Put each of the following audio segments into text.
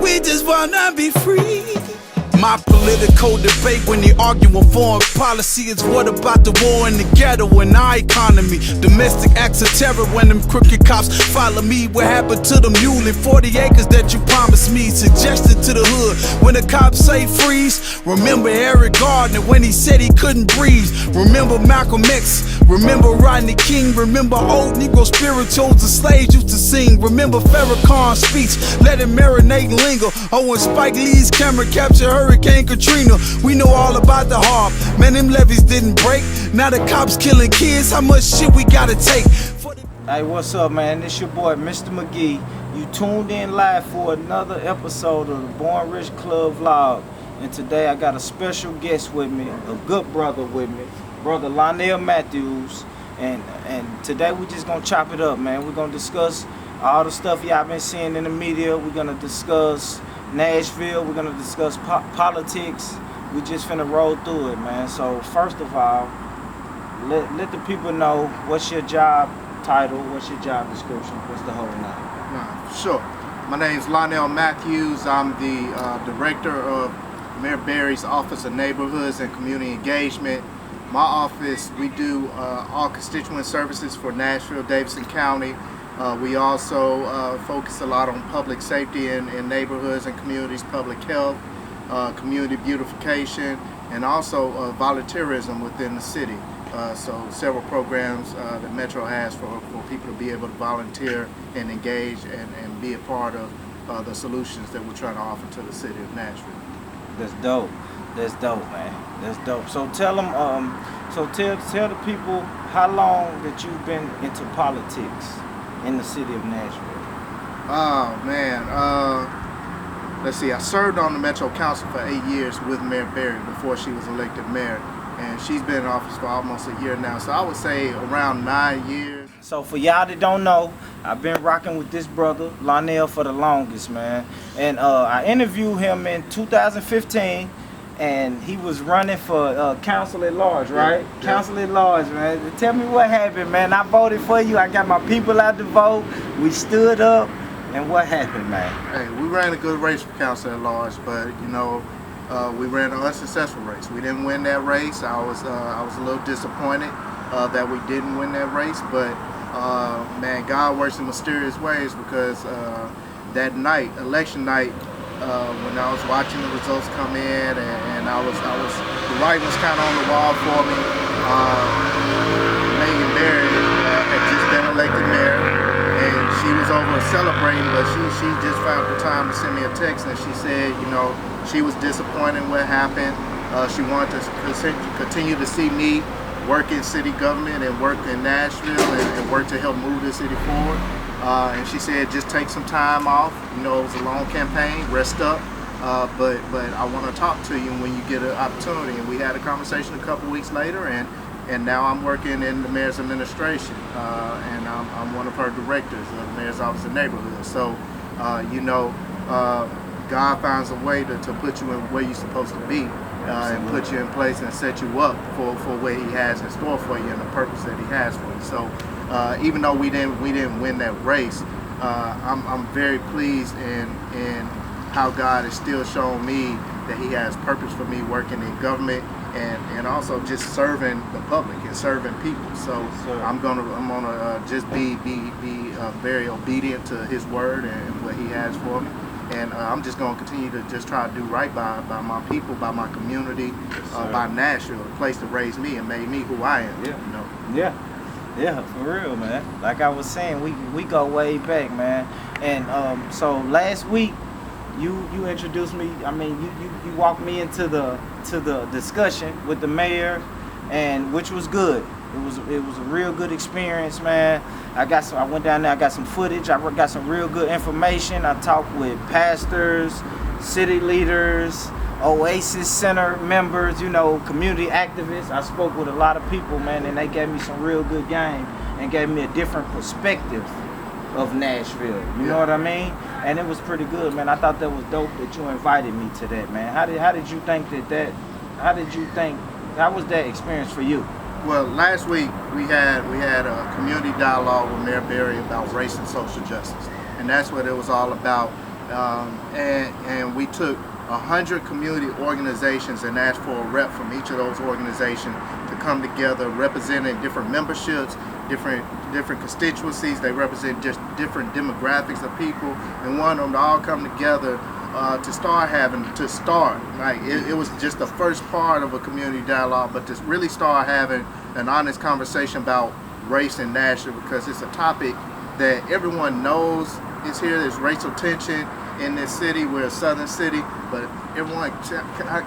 we just wanna be free. My political debate when they argue on foreign policy is what about the war in the ghetto and our economy? Domestic acts of terror when them crooked cops follow me. What happened to the mule and 40 acres that you promised me? Suggested to the hood when the cops say freeze. Remember Eric Gardner when he said he couldn't breathe. Remember Malcolm X. Remember Rodney King. Remember old Negro spirituals the slaves used to sing. Remember Farrakhan's speech, let it marinate and linger. Oh, when Spike Lee's camera captured Hurricane Katrina. We know all about the harm. Man, them levees didn't break. Now the cops killing kids. How much shit we gotta take? Hey, what's up, man? It's your boy, Mr. McGee. You tuned in live for another episode of the Born Rich Club vlog. And today I got a special guest with me, a good brother with me, Brother Lonnell Matthews. And today we just gonna chop it up, man. We're gonna discuss all the stuff y'all been seeing in the media. We're gonna discuss Nashville. We're gonna discuss politics. We just finna roll through it, man. So first of all, let the people know what's your job title, what's your job description, what's the whole name. Sure. My name is Lonnell Matthews. I'm the director of Mayor Berry's Office of Neighborhoods and Community Engagement. My office, we do all constituent services for Nashville, Davidson County. We also focus a lot on public safety in neighborhoods and communities, public health, community beautification, and also volunteerism within the city. So several programs that Metro has for people to be able to volunteer and engage and be a part of the solutions that we're trying to offer to the city of Nashville. That's dope. That's dope, man. That's dope. So tell them, tell the people how long that you've been into politics in the city of Nashville. Oh man, let's see. I served on the Metro Council for 8 years with Mayor Berry before she was elected mayor, and she's been in office for almost a year now. So I would say around 9 years. So for y'all that don't know, I've been rocking with this brother Lonnell for the longest, man. And I interviewed him in 2015. And he was running for council at large, right? Yeah. Council at large, man. Tell me what happened, man. I voted for you. I got my people out to vote. We stood up. And what happened, man? Hey, we ran a good race for council at large, but you know, we ran an unsuccessful race. We didn't win that race. I was a little disappointed that we didn't win that race, but man, God works in mysterious ways because that night, election night, when I was watching the results come in, and the writing was kind of on the wall for me. Megan Berry had just been elected mayor, and she was over celebrating, but she just found the time to send me a text, and she said, you know, she was disappointed in what happened. She wanted to continue to see me work in city government and work in Nashville and work to help move the city forward. And she said, just take some time off. You know, it was a long campaign, rest up. But I want to talk to you when you get an opportunity. And we had a conversation a couple weeks later, and now I'm working in the mayor's administration. And I'm one of her directors of the Mayor's Office of Neighborhoods. So, you know, God finds a way to put you in where you're supposed to be. And put you in place and set you up for what he has in store for you and the purpose that he has for you. So even though we didn't win that race, I'm very pleased in how God has still shown me that he has purpose for me working in government and also just serving the public and serving people. So I'm gonna just be very obedient to his word and what he has for me. And I'm just going to continue to just try to do right by my people, by my community, by Nashville, the place that raised me and made me who I am. Yeah. You know? Yeah, for real, man. Like I was saying, we go way back, man. And so last week, you introduced me. I mean, you walked me into the discussion with the mayor, and which was good. It was a real good experience, man. I went down there, I got some footage, I got some real good information. I talked with pastors, city leaders, Oasis Center members, you know, community activists. I spoke with a lot of people, man, and they gave me some real good game and gave me a different perspective of Nashville. You know what I mean? And it was pretty good, man. I thought that was dope that you invited me to that, man. How did you think how was that experience for you? Well, last week we had a community dialogue with Mayor Berry about race and social justice, and that's what it was all about. And we took 100 community organizations and asked for a rep from each of those organizations to come together, representing different memberships, different constituencies. They represent just different demographics of people, and wanted them to all come together to start. Like it was just the first part of a community dialogue, but to really start having an honest conversation about race in Nashville, because it's a topic that everyone knows is here. There's racial tension in this city. We're a southern city, but everyone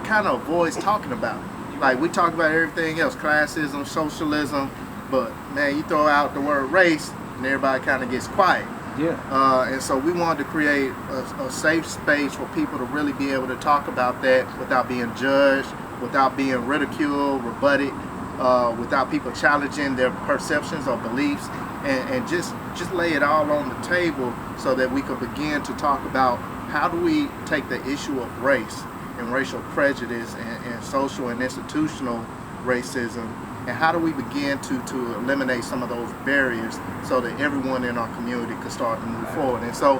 kind of avoids talking about it. Like we talk about everything else, classism, socialism, but man, you throw out the word race and everybody kind of gets quiet. Yeah. And so we wanted to create a safe space for people to really be able to talk about that without being judged, without being ridiculed, rebutted, without people challenging their perceptions or beliefs, and just lay it all on the table so that we could begin to talk about how do we take the issue of race and racial prejudice and social and institutional racism, and how do we begin to eliminate some of those barriers so that everyone in our community could start to move forward. And so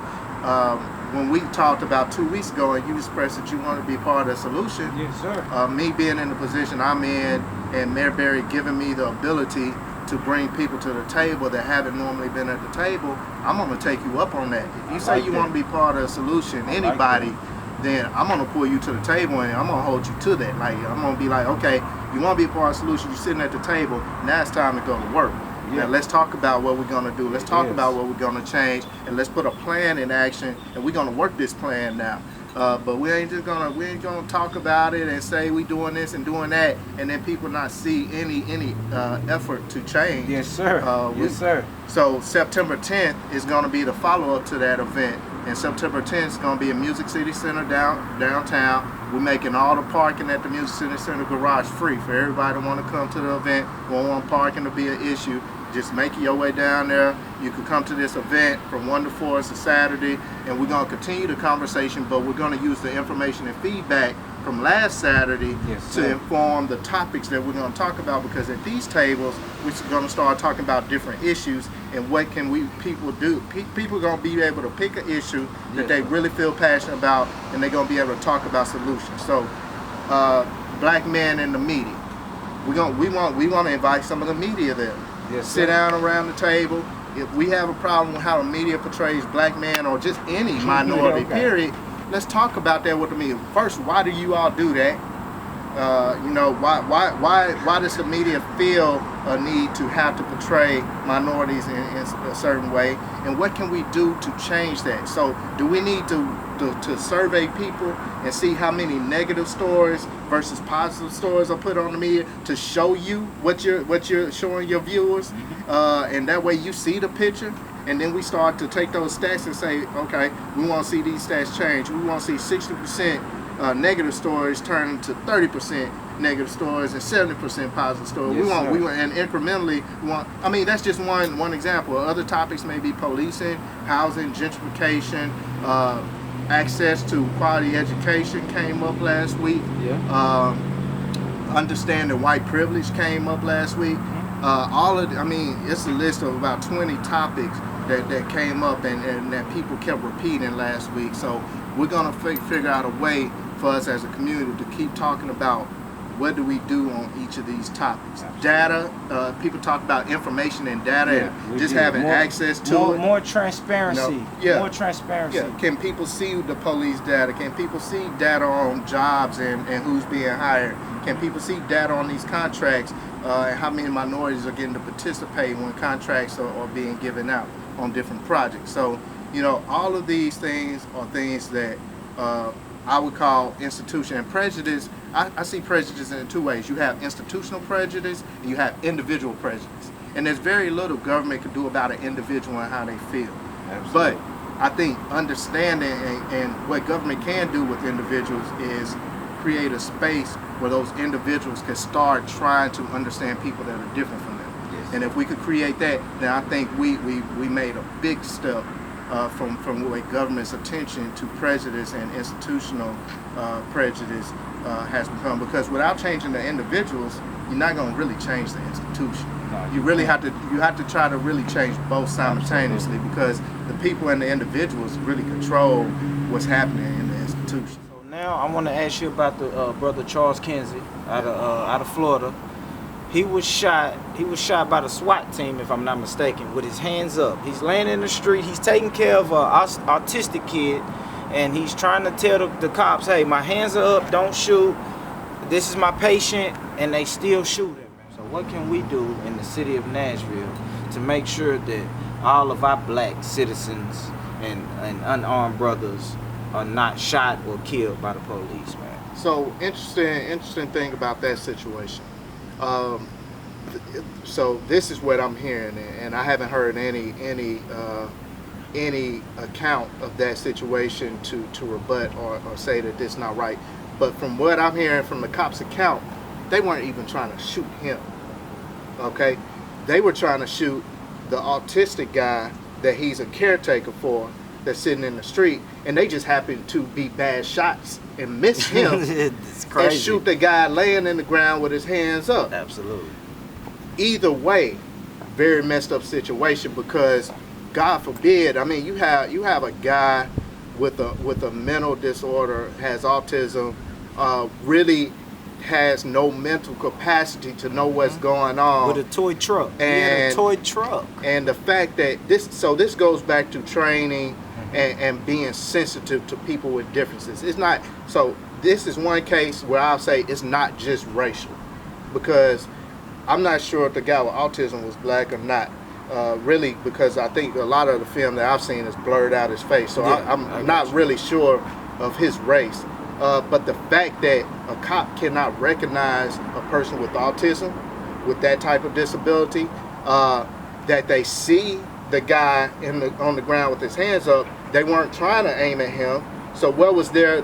when we talked about 2 weeks ago and you expressed that you want to be part of the solution, Yes, sir. me being in the position I'm in and Mayor Berry giving me the ability to bring people to the table that haven't normally been at the table, I'm going to take you up on that. If you say you want to be part of the solution, anybody, then I'm going to pull you to the table and I'm going to hold you to that. Like, I'm going to be like, okay, you want to be a part of the solution, you're sitting at the table, now it's time to go to work. Yeah. Now let's talk about what we're going to do. Let's talk about what we're going to change, and let's put a plan in action, and we're going to work this plan now. But we ain't gonna talk about it and say we doing this and doing that, and then people not see any effort to change. Yes, sir. Yes, sir. So September 10th is going to be the follow-up to that event, and September 10th is going to be a Music City Center downtown. We're making all the parking at the Music City Center garage free for everybody that want to come to the event. Won't want parking to be an issue. Just make your way down there. You can come to this event from 1 to 4. It's a Saturday, and we're going to continue the conversation, but we're going to use the information and feedback from last Saturday to inform the topics that we're going to talk about, because at these tables, we're going to start talking about different issues and what can people do. People are going to be able to pick an issue that they really feel passionate about, and they're going to be able to talk about solutions. So, black men in the media. We want to invite some of the media there. Yes, sit down around the table. If we have a problem with how the media portrays black men or just any minority, period, let's talk about that with the media. First, why do you all do that? Why does the media feel a need to have to portray minorities in a certain way? And what can we do to change that? So do we need to survey people and see how many negative stories versus positive stories are put on the media to show you what you're showing your viewers, and that way you see the picture, and then we start to take those stats and say, okay, we want to see these stats change. We want to see 60% negative stories turn into 30% negative stories and 70% positive stories. Yes, we want, and incrementally, I mean, that's just one example. Other topics may be policing, housing, gentrification, access to quality education came up last week. Understanding white privilege came up last week. It's a list of about 20 topics that came up and that people kept repeating last week. So we're gonna figure out a way for us as a community to keep talking about what do we do on each of these topics. Data, people talk about information and data, and just having access to it. More transparency. More transparency. Yeah. Can people see the police data? Can people see data on jobs and who's being hired? Can people see data on these contracts and how many minorities are getting to participate when contracts are being given out on different projects? So, all of these things are things that I would call institution and prejudice. I see prejudice in two ways. You have institutional prejudice and you have individual prejudice. And there's very little government can do about an individual and how they feel. Absolutely. But I think understanding and what government can do with individuals is create a space where those individuals can start trying to understand people that are different from them. Yes. And if we could create that, then I think we made a big step from where government's attention to prejudice and institutional prejudice has become. Because without changing the individuals, you're not going to really change the institution. No, you really have to try to really change both simultaneously, because the people and the individuals really control what's happening in the institution. So now I want to ask you about the brother Charles Kinsey out of Florida. He was shot by the SWAT team, if I'm not mistaken, with his hands up. He's laying in the street. He's taking care of an autistic kid, and he's trying to tell the cops, hey, my hands are up, don't shoot. This is my patient, and they still shoot him. So what can we do in the city of Nashville to make sure that all of our black citizens and unarmed brothers are not shot or killed by the police, man? So interesting thing about that situation. So this is what I'm hearing, and I haven't heard any account of that situation to rebut or say that this is not right. But from what I'm hearing from the cops' account, they weren't even trying to shoot him. Okay, they were trying to shoot the autistic guy that he's a caretaker for, that's sitting in the street, and they just happened to be bad shots and miss him. It's crazy. And shoot the guy laying in the ground with his hands up. Absolutely. Either way, very messed up situation, because God forbid, I mean, you have a guy with a mental disorder, has autism, really has no mental capacity to know what's going on. With a toy truck. And a toy truck. And the fact that this goes back to training and being sensitive to people with differences. It's not, so this is one case where I'll say it's not just racial, because I'm not sure if the guy with autism was black or not. Really, because I think a lot of the film that I've seen has blurred out his face, so yeah, I'm not really sure of his race. But the fact that a cop cannot recognize a person with autism, with that type of disability, that they see the guy on the ground with his hands up, they weren't trying to aim at him. So what was their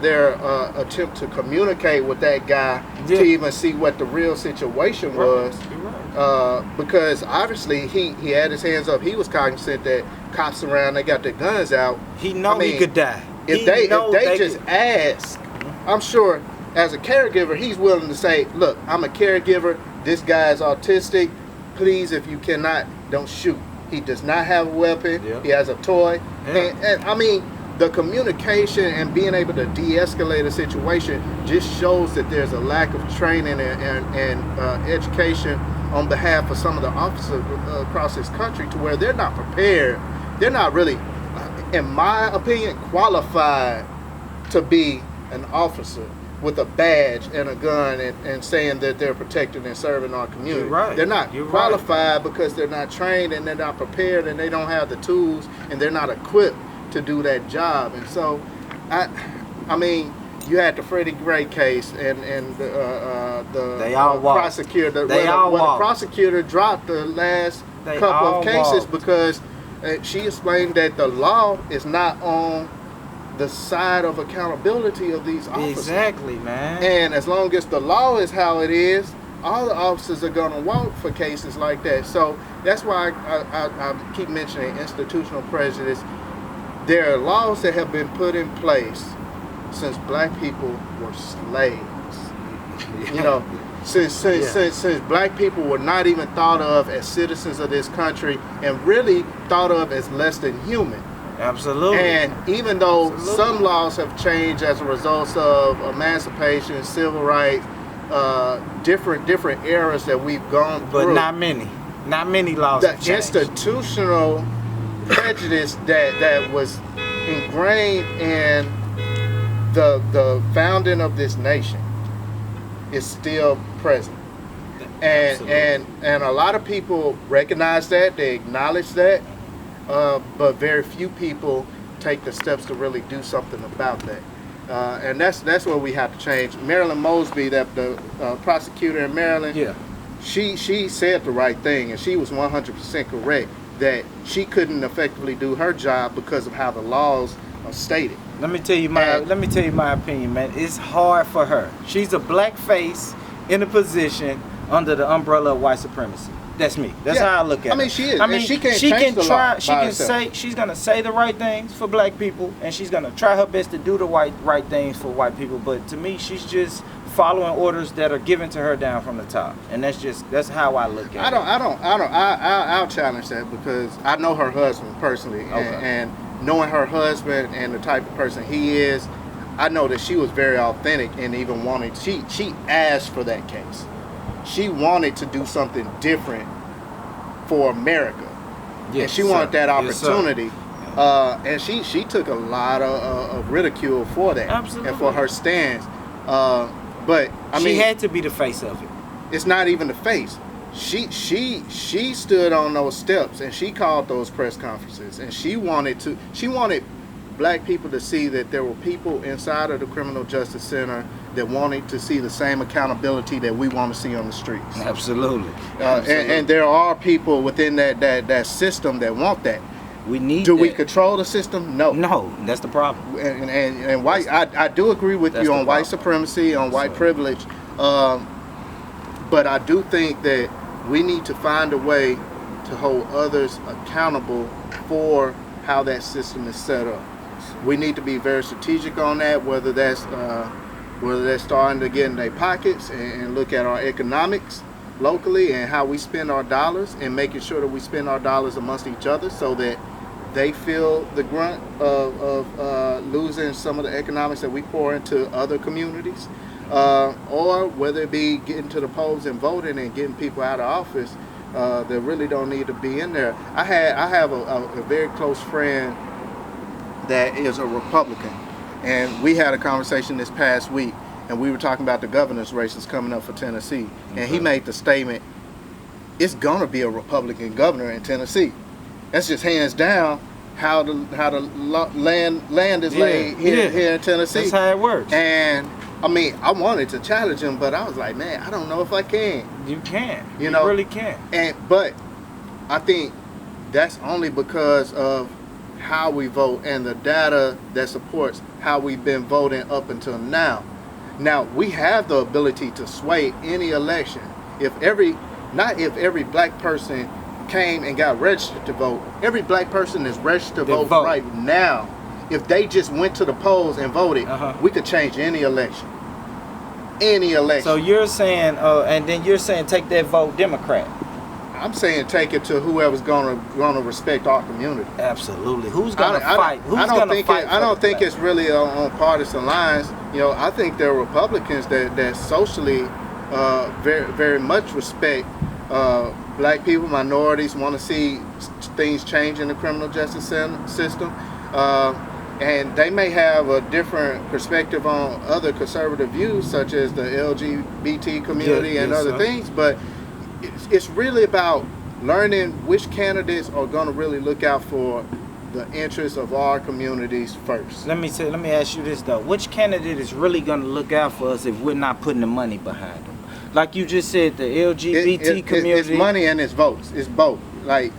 attempt to communicate with that guy to even see what the real situation was? Because obviously he had his hands up. He was cognizant that cops around, they got their guns out. He he could die. If they just ask, I'm sure as a caregiver, he's willing to say, look, I'm a caregiver, this guy is autistic, please, if you cannot, don't shoot. He does not have a weapon. He has a toy. And I mean, the communication and being able to de-escalate a situation just shows that there's a lack of training and education on behalf of some of the officers across this country, to where they're not prepared. They're not really, in my opinion, qualified to be an officer with a badge and a gun and saying that they're protecting and serving our community. You're right. They're not qualified because they're not trained and they're not prepared and they don't have the tools and they're not equipped to do that job. And so, I mean, you had the Freddie Gray case and the prosecutor. The prosecutor dropped the last couple of cases because she explained that the law is not on the side of accountability of these officers. Exactly, man. And as long as the law is how it is, all the officers are going to walk for cases like that. So that's why I keep mentioning institutional prejudice. There are laws that have been put in place since black people were slaves. You know, since black people were not even thought of as citizens of this country and really thought of as less than human. Absolutely. And even though some laws have changed as a result of emancipation, civil rights, different eras that we've gone through, but not many laws have changed. The institutional prejudice that was ingrained in the founding of this nation is still present. And a lot of people recognize that, they acknowledge that, but very few people take the steps to really do something about that. And that's what we have to change. Marilyn Mosby, the prosecutor in Maryland, she said the right thing, and she was 100% correct that she couldn't effectively do her job because of how the laws are stated. Let me tell you my opinion, man. It's hard for her. She's a black face in a position under the umbrella of white supremacy. That's me. That's how I look at it. I mean, she is. I mean, she can't change the law. She can say, she's gonna say the right things for black people, and she's gonna try her best to do the right things for white people. But to me, she's just following orders that are given to her down from the top, and that's how I look at it. I'll challenge that because I know her husband personally, and knowing her husband and the type of person he is, I know that she was very authentic and even wanted, she asked for that case. She wanted to do something different for America. Yes, and she wanted that Yes, opportunity. And she took a lot of ridicule for that. Absolutely. And for her stance. But I mean, she had to be the face of it. it's not even the face. She stood on those steps and she called those press conferences, and she wanted black people to see that there were people inside of the criminal justice center that wanted to see the same accountability that we want to see on the streets. Absolutely. And there are people within that system that want that. We need. Do we control the system? No. No, that's the problem. And white, I do agree with you on white supremacy, on white privilege, but I do think that we need to find a way to hold others accountable for how that system is set up. We need to be very strategic on that, whether that's starting to get in their pockets and look at our economics locally and how we spend our dollars, and making sure that we spend our dollars amongst each other so that they feel the grunt of losing some of the economics that we pour into other communities, or whether it be getting to the polls and voting and getting people out of office that really don't need to be in there. I have a very close friend that is a Republican, and we had a conversation this past week, and we were talking about the governor's races coming up for Tennessee, and he made the statement, it's gonna be a Republican governor in Tennessee. That's just hands down how the land is laid here in Tennessee. That's how it works. And I mean, I wanted to challenge him, but I was like, man, I don't know if I can. You can. You know, really can. But I think that's only because of how we vote and the data that supports how we've been voting up until now. Now, we have the ability to sway any election. Not if every black person came and got registered to vote. Every black person is registered to vote right now. If they just went to the polls and voted, we could change any election. Any election. So you're saying, and then you're saying take that vote Democrat. I'm saying take it to whoever's gonna respect our community. Absolutely. Who's gonna fight? Who's gonna fight? I don't think it's really on partisan lines. You know, I think there are Republicans that socially very, very much respect black people, minorities, want to see things change in the criminal justice system. And they may have a different perspective on other conservative views, such as the LGBT community and other things, but it's really about learning which candidates are going to really look out for the interests of our communities first. Let me ask you this though: which candidate is really going to look out for us if we're not putting the money behind them? Like you just said, the LGBT community. It's money and it's votes. It's both. Like,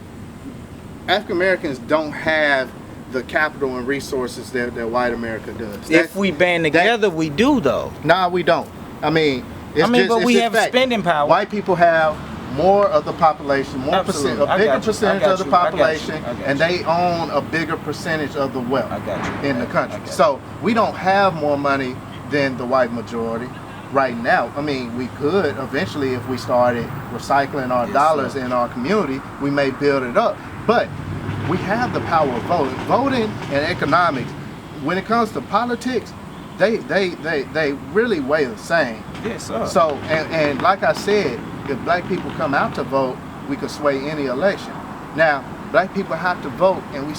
African Americans don't have the capital and resources that white America does. If we band together, we do though. Nah, we don't. I mean, but we have spending power. White people have more of the population, a bigger percentage of the population, and they own a bigger percentage of the wealth in the country. So we don't have more money than the white majority right now. I mean, we could eventually, if we started recycling our dollars in our community, we may build it up. But we have the power of voting. Voting and economics, when it comes to politics, they really weigh the same. Yes, sir. So, and like I said, if black people come out to vote, we could sway any election. Now, black people have to vote, and we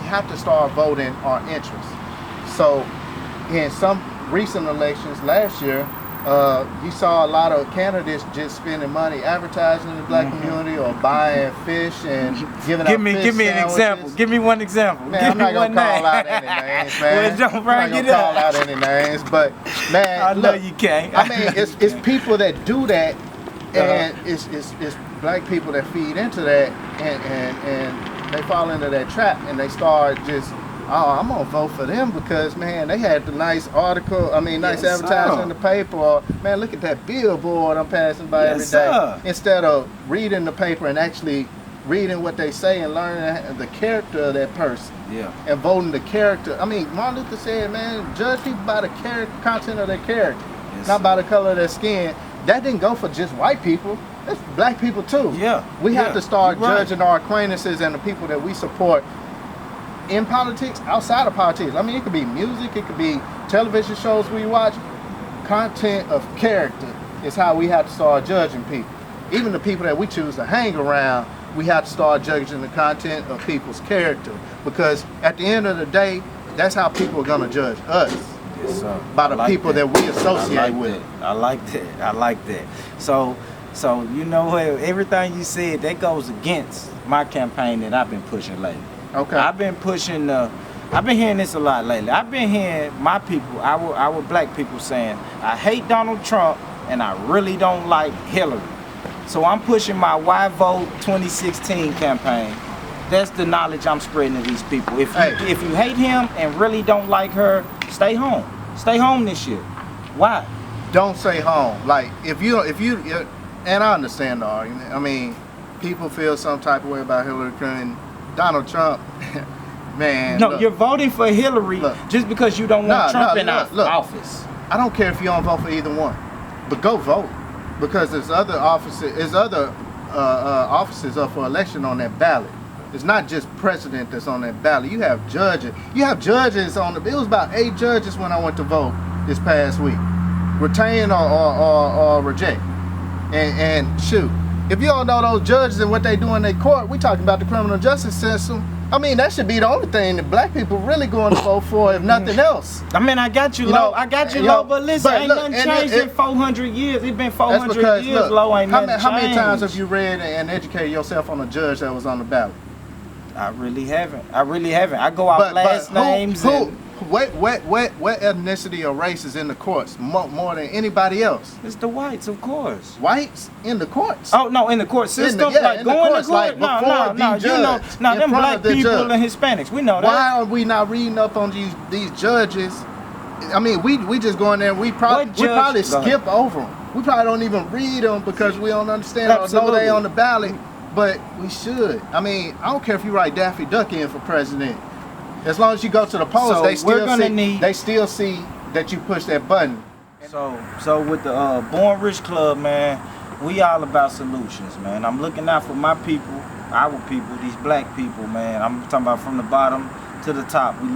have to start voting our interests. So, in some recent elections last year, you saw a lot of candidates just spending money advertising in the black community or buying fish and giving out fish sandwiches. Give me an example. Give me one example. Man, I'm not going to call out any names, man. Well, don't bring it up. I'm not going to call out any names, but, man, I know you can't. I mean, it's people that do that, and it's black people that feed into that, and they fall into that trap, and they start just, oh, I'm gonna vote for them because, man, they had the nice article, nice advertising in the paper, or, man, look at that billboard I'm passing by every day. Instead of reading the paper and actually reading what they say and learning the character of that person. And voting the character. I mean, Martin Luther said, man, judge people by the content of their character, not by the color of their skin. That didn't go for just white people. That's black people too. We have to start judging our acquaintances and the people that we support in politics, outside of politics. I mean, it could be music, it could be television shows we watch. Content of character is how we have to start judging people. Even the people that we choose to hang around, we have to start judging the content of people's character. Because at the end of the day, that's how people are gonna judge us. Yes, sir. By the people that we associate with. I like that. So you know what? Everything you said that goes against my campaign that I've been pushing lately. Okay. I've been pushing. I've been hearing this a lot lately. I've been hearing my people, our black people saying, I hate Donald Trump and I really don't like Hillary. So I'm pushing my Why Vote 2016 campaign. That's the knowledge I'm spreading to these people. If you hate him and really don't like her, stay home. Stay home this year. Why? Don't stay home. Like if you, and I understand the argument. I mean, people feel some type of way about Hillary Clinton, Donald Trump. Man, no, look, you're voting for Hillary just because you don't want Trump in office. I don't care if you don't vote for either one, but go vote, because there's other offices, offices up for election on that ballot. It's not just president that's on that ballot. You have judges. You have judges on the. It was about 8 judges when I went to vote this past week. Retain or reject. And shoot, if you don't know those judges and what they do in their court, we talking about the criminal justice system. I mean, that should be the only thing that black people really going to vote for, if nothing else. I mean, I got you, low. I got you, low. But listen, ain't nothing changed in 400 years. It's been 400 years, low. Ain't nothing changed. How many times have you read and educated yourself on a judge that was on the ballot? I really haven't. I go out last names. What ethnicity or race is in the courts more than anybody else? It's the whites, of course. Whites in the courts? Oh no, in the court system, like going to court. No, you know, them black people and Hispanics, we know that. Why are we not reading up on these judges? I mean, we just go in there and we probably skip over them. We probably don't even read them because we don't understand or know they on the ballot. But we should. I mean, I don't care if you write Daffy Duck in for president. As long as you go to the polls, they still see that you push that button. So with the Born Rich Club, man, we all about solutions, man. I'm looking out for my people, our people, these black people, man. I'm talking about from the bottom to the top. We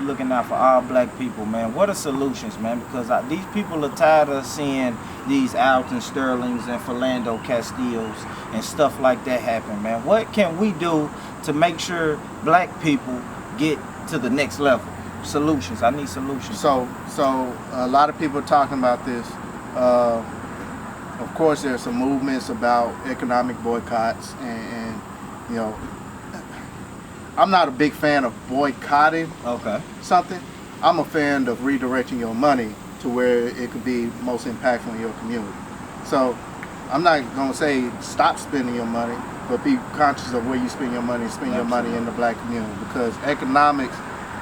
looking out for all black people, man. What are solutions, man? Because these people are tired of seeing these Alton Sterlings and Philando Castillos and stuff like that happen, man. What can we do to make sure black people get to the next level? Solutions. I need solutions. So a lot of people are talking about this. Of course, there's some movements about economic boycotts, and you know, I'm not a big fan of boycotting something. I'm a fan of redirecting your money to where it could be most impactful in your community. So I'm not gonna say stop spending your money, but be conscious of where you spend your money and spend your money in the black community, because economics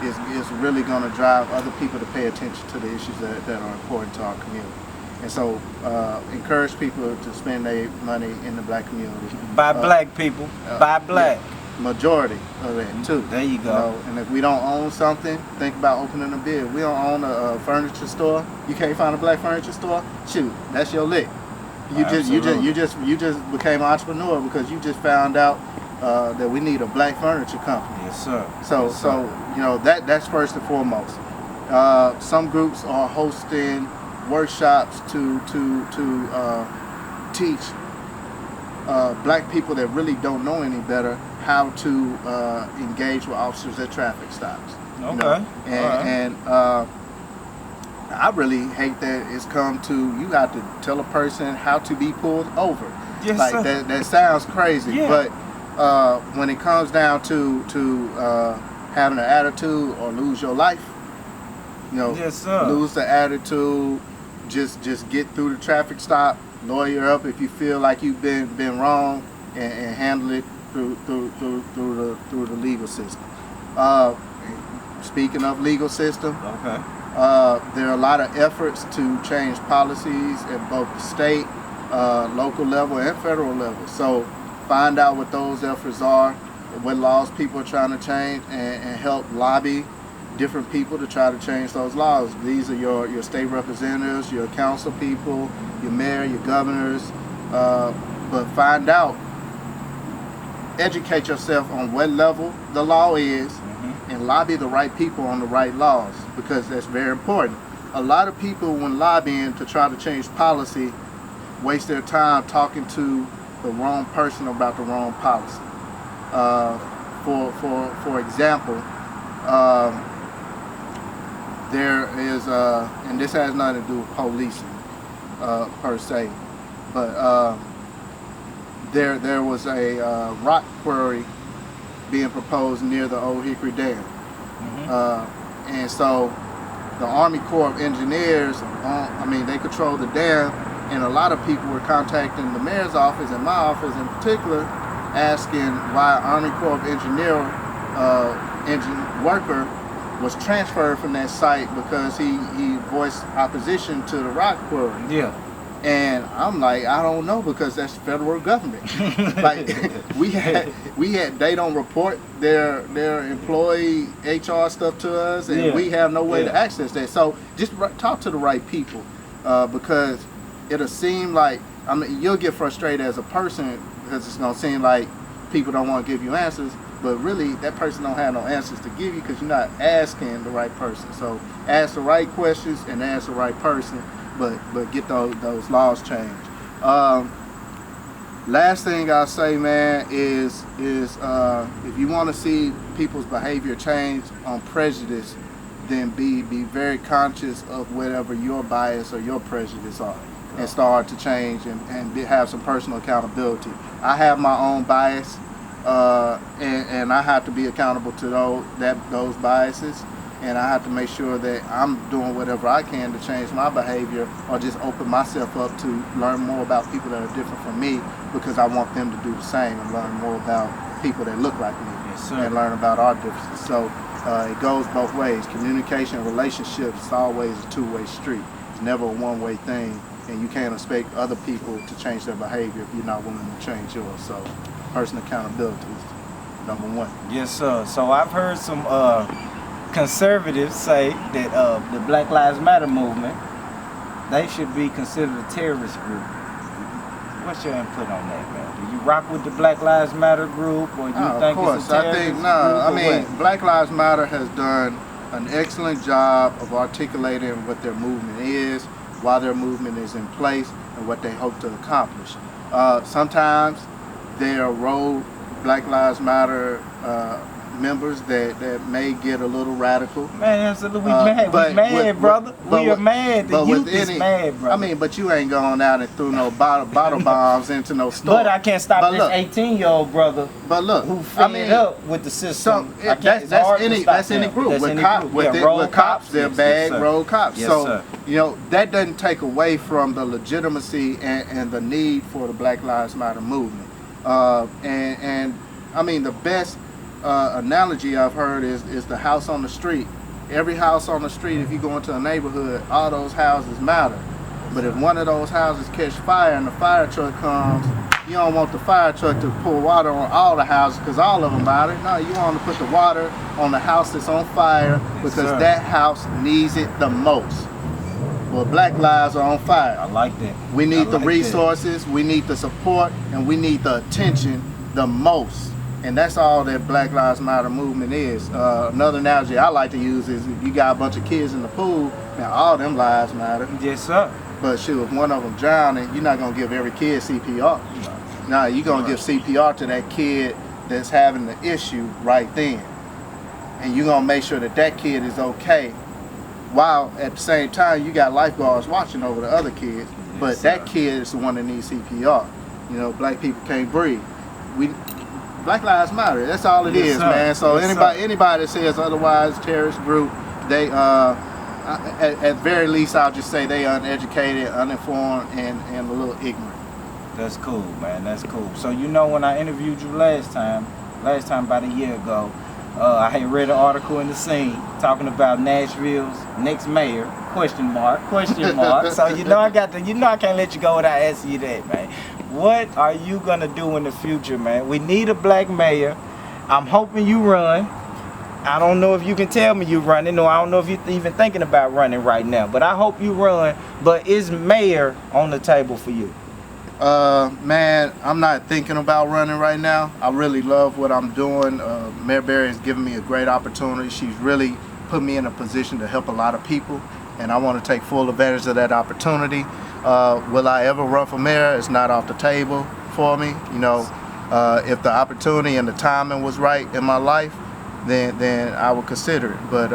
is really gonna drive other people to pay attention to the issues that are important to our community. And so encourage people to spend their money in the black community. By black people, by black. Yeah. Majority of it too. There you go. You know, and if we don't own something, think about opening a bid. We don't own a furniture store. You can't find a black furniture store. Shoot, that's your lick. You just became an entrepreneur because you just found out that we need a black furniture company. Yes, sir. So you know that's first and foremost. Some groups are hosting workshops to teach black people that really don't know any better how to engage with officers at traffic stops. Okay. You know? And I really hate that it's come to you got to tell a person how to be pulled over. Yes, like sir. That sounds crazy, yeah. But when it comes down to having an attitude or lose your life, you know, yes, sir. Lose the attitude, just get through the traffic stop, lawyer up if you feel like you've been wrong, and handle it through the legal system. Speaking of legal system, okay. There are a lot of efforts to change policies at both the state, local level, and federal level. So find out what those efforts are, what laws people are trying to change, and help lobby different people to try to change those laws. These are your state representatives, your council people, your mayor, your governors. But find out, educate yourself on what level the law is, and lobby the right people on the right laws, because that's very important. A lot of people, when lobbying to try to change policy, waste their time talking to the wrong person about the wrong policy. For example, there is, and this has nothing to do with policing per se, but there was a rock quarry being proposed near the Old Hickory Dam. And so the Army Corps of Engineers, they control the dam, and a lot of people were contacting the mayor's office and my office in particular, asking why Army Corps of Engineer engine worker was transferred from that site because he voiced opposition to the rock quarry. Yeah. And I'm like, I don't know, because that's federal government. Like they don't report their employee HR stuff to us, and we have no way to access that. So just talk to the right people, because it'll seem like, you'll get frustrated as a person because it's gonna seem like people don't want to give you answers, but really that person don't have no answers to give you because you're not asking the right person. So ask the right questions and ask the right person. But get those laws changed. Last thing I'll say, man, is if you want to see people's behavior change on prejudice, then be very conscious of whatever your bias or your prejudice are, and start to change and have some personal accountability. I have my own bias, and I have to be accountable to those biases. And I have to make sure that I'm doing whatever I can to change my behavior, or just open myself up to learn more about people that are different from me, because I want them to do the same and learn more about people that look like me. Yes, sir. And learn about our differences. So it goes both ways. Communication, relationships, is always a two-way street. It's never a one-way thing, and you can't expect other people to change their behavior if you're not willing to change yours. So personal accountability is number one. Yes, sir. So I've heard some conservatives say that the Black Lives Matter movement, they should be considered a terrorist group. What's your input on that, man? Do you rock with the Black Lives Matter group, or do you think it's a terrorist group? Black Lives Matter has done an excellent job of articulating what their movement is, why their movement is in place, and what they hope to accomplish. Sometimes they erode Black Lives Matter members that may get a little radical. Man, absolutely, we mad, brother. We are mad. The youth is mad, brother. But you ain't going out and threw no bottle bombs into no store. But I can't stop this 18-year-old brother. But look, who fed up with the system. That's any group. With cops, they're bad road cops. Yes, so sir. That doesn't take away from the legitimacy and the need for the Black Lives Matter movement. The best analogy I've heard is the house on the street. Every house on the street, if you go into a neighborhood, all those houses matter. But if one of those houses catch fire and the fire truck comes, you don't want the fire truck to pour water on all the houses because all of them matter. No, you want to put the water on the house that's on fire because that house needs it the most. Well, Black lives are on fire. I like that. We need the resources, we need the support, and we need the attention the most. And that's all that Black Lives Matter movement is. Another analogy I like to use is if you got a bunch of kids in the pool, now all them lives matter. Yes, sir. But shoot, if one of them drowning, you're not going to give every kid CPR. No, you're going to give CPR to that kid that's having the issue right then. And you're going to make sure that that kid is okay, while at the same time you got lifeguards watching over the other kids. But that kid is the one that needs CPR. Black people can't breathe. Black Lives Matter. That's all it is, man. So anybody that says otherwise, terrorist group, they at very least I'll just say they uneducated, uninformed, and a little ignorant. That's cool, man. That's cool. So when I interviewed you last time about a year ago, I had read an article in the Scene talking about Nashville's next mayor, question mark. So I can't let you go without asking you that, man. What are you gonna do in the future, man? We need a black mayor. I'm hoping you run. I don't know if you can tell me you're running, or I don't know if you're even thinking about running right now, but I hope you run. But is mayor on the table for you? Man, I'm not thinking about running right now. I really love what I'm doing. Mayor Berry has given me a great opportunity. She's really put me in a position to help a lot of people, and I want to take full advantage of that opportunity. Will I ever run for mayor? It's not off the table for me. You know, if the opportunity and the timing was right in my life, then I would consider it. But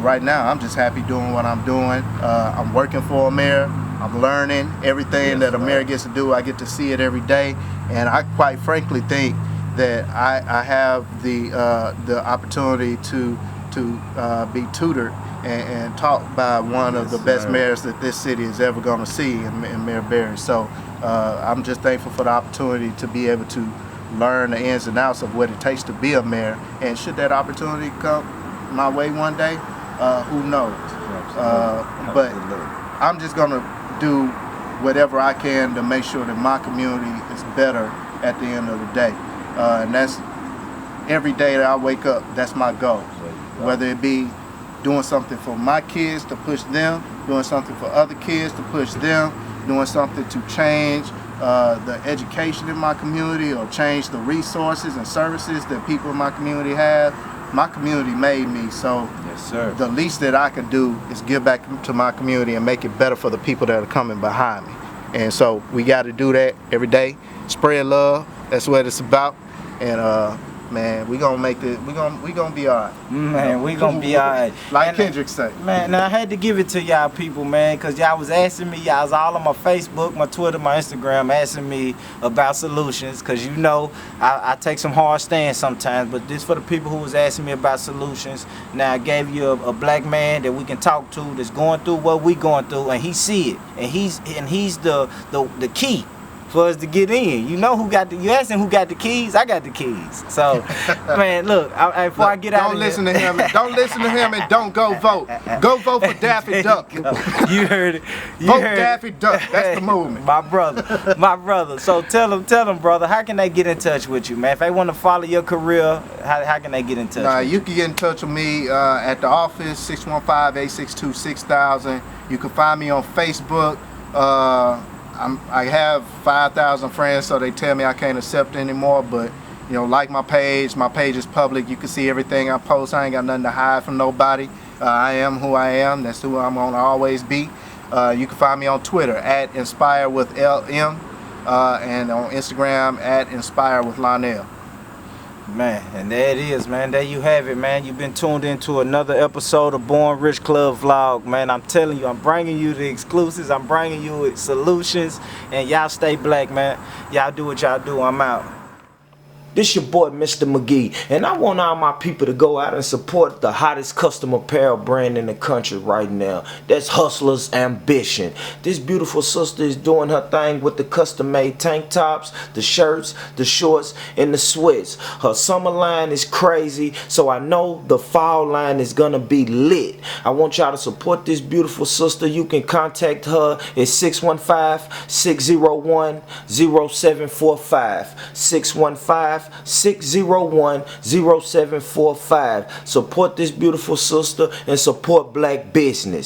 right now, I'm just happy doing what I'm doing. I'm working for a mayor. I'm learning everything that a mayor gets to do. I get to see it every day, and I quite frankly think that I have the opportunity to be tutored and taught by one of the best mayors that this city is ever going to see, in Mayor Berry. So I'm just thankful for the opportunity to be able to learn the ins and outs of what it takes to be a mayor. And should that opportunity come my way one day, who knows? But I'm just going to do whatever I can to make sure that my community is better at the end of the day. And that's every day that I wake up, that's my goal. Whether it be doing something for my kids to push them, doing something for other kids to push them, doing something to change the education in my community or change the resources and services that people in my community have. My community made me, so the least that I can do is give back to my community and make it better for the people that are coming behind me. And so we got to do that every day. Spread love. That's what it's about. And man, we gonna make it. We gonna be all right. Man, we gonna be all right. Like Kendrick say. Man, now I had to give it to y'all people, man, because y'all was asking me. Y'all was all on my Facebook, my Twitter, my Instagram, asking me about solutions. Because you know, I take some hard stands sometimes, but this for the people who was asking me about solutions. Now I gave you a black man that we can talk to that's going through what we going through, and he see it, and he's the key for us to get in. You know who got the, you asking who got the keys? I got the keys. So, man, look, before I get out of here. Don't listen to him. Don't listen to him and don't go vote. Go vote for Daffy Duck. You heard it. Vote Daffy Duck. That's the movement. My brother. So tell them, brother, how can they get in touch with you, man? If they want to follow your career, how can they get in touch with you? You can get in touch with me at the office, 615-862-6000. You can find me on Facebook. I have 5,000 friends, so they tell me I can't accept anymore, but you know, like my page is public. You can see everything I post. I ain't got nothing to hide from nobody. I am who I am. That's who I'm gonna always be. You can find me on Twitter at Inspire with LM, and on Instagram at Inspire with Lonnell. Man, and there it is, man. There you have it, man. You've been tuned into another episode of Born Rich Club Vlog, man. I'm telling you, I'm bringing you the exclusives. I'm bringing you solutions. And y'all stay black, man. Y'all do what y'all do. I'm out. This your boy, Mr. McGee, and I want all my people to go out and support the hottest custom apparel brand in the country right now. That's Hustler's Ambition. This beautiful sister is doing her thing with the custom-made tank tops, the shirts, the shorts, and the sweats. Her summer line is crazy, so I know the fall line is gonna be lit. I want y'all to support this beautiful sister. You can contact her at 615-601-0745. 615-601-0745. Support this beautiful sister and support black business.